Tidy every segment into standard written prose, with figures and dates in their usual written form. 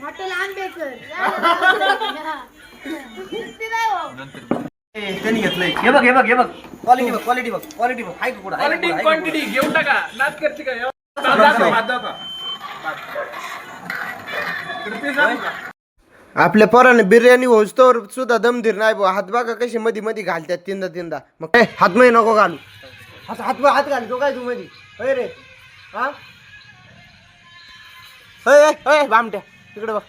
Hotel Ambekar त्यांनी घेतलंय. हे बघ क्वालिटी बघ हाय का कुठं क्वालिटी क्वांटिटी घेऊन टाका. नाच करते का आपल्या पोराने बिर्याणी होस्तोवर सुद्धा दमधीर नाही भाऊ. हात बघा कशी मध्ये मध्ये घालतात तीनदा मग काय हात मध्ये नको घालू. हात घाल तो काय तू मध्ये होय रे हा होय बामट्या तिकडे बघ.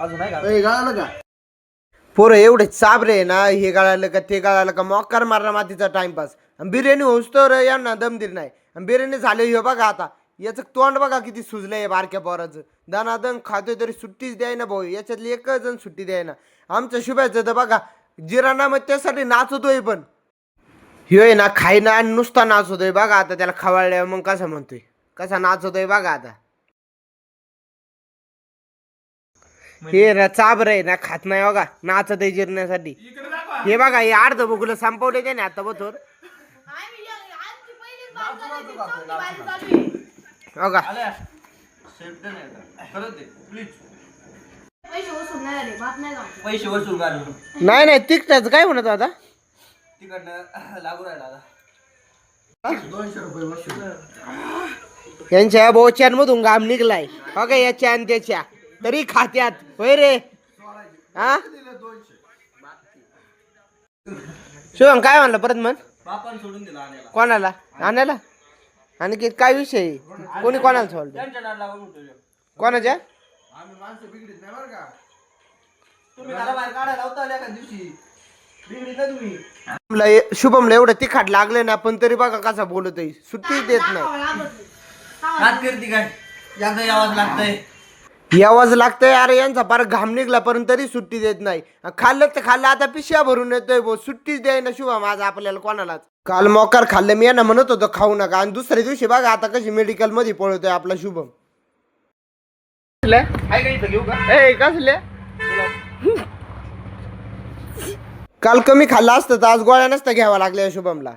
अजून आहे का? गाळालं का पोरं एवढे चाबरे ना. हे गाळालं का ते गाळालं का मॉकर मारला मातीचा टाइमपास. बिर्याणी होस्तोवर यांना दमधीर नाही. बिर्याणी झाली हे बघा आता याचं तोंड बघा किती सुजलंय बारक्या पोराचं. दनादन खातोय तरी सुट्टीच द्याय ना भाऊ. याच्यातली एक जण सुट्टी द्याय ना. आमच्या शुभ्याचं तर बघा जिराणा मग त्यासाठी नाचतोय पण ह्योय ना खायना आणि नुसता नाचतोय बघा. आता त्याला खवाळल्या मग कसा म्हणतोय कसा नाचतोय बघा. आता हे चाबर आहे ना खात नाही बघा नाचत आहे जिरण्यासाठी. हे बघा हे अर्ध बघूला संपवले त्याने आता बथोर बघा. पैसे वसूल कर. नाही तिकटाच काय म्हणत आता तिकडनं लागू राहिला आता. 200 रुपये वसूल. यांच्या बोच्यान मधून घाम निघलाय बघा याच्या आणि त्याच्या तरी खात्यात होय रे हा. शिवम काय म्हणलं परत म्हण. बापान सोडून दिला आणायला. कोणाला आणायला आणि की काय विषय कोणी कोणाला सोडलं त्यांच्या नादाला लागून होतो. कोणाच्या आम्ही माणसं बिघडीत नाही बरं का. तुम्ही घराबाहेर काढायला होता एका दिवशी बिघडीत ना तुम्ही. शुभमला एवढं तिखट लागले ना पण तरी बघा कसा बोलतोय सुट्टी देत नाही. हात करते काय याचा आवाज लागतंय. यावाज लागतंय अरे यांचा पार घाम निघला पर्यंत तरी सुट्टी देत नाही. खाल्लं तर खाल्लं आता पिशव्या भरून येतोय भाऊ. सुट्टीच द्याय ना शुभम माझा आपल्याला कोणालाच. काल मोकार खाल्लं मी यांना म्हणत होतो खाऊ नका आणि दुसऱ्या दिवशी बघा आता कशी मेडिकल मध्ये पळतोय आपला शुभम. कसल्या काल कमी खाल्लं असतं तर आज गोळ्या नसत्या घ्यावा लागल्या शुभमला.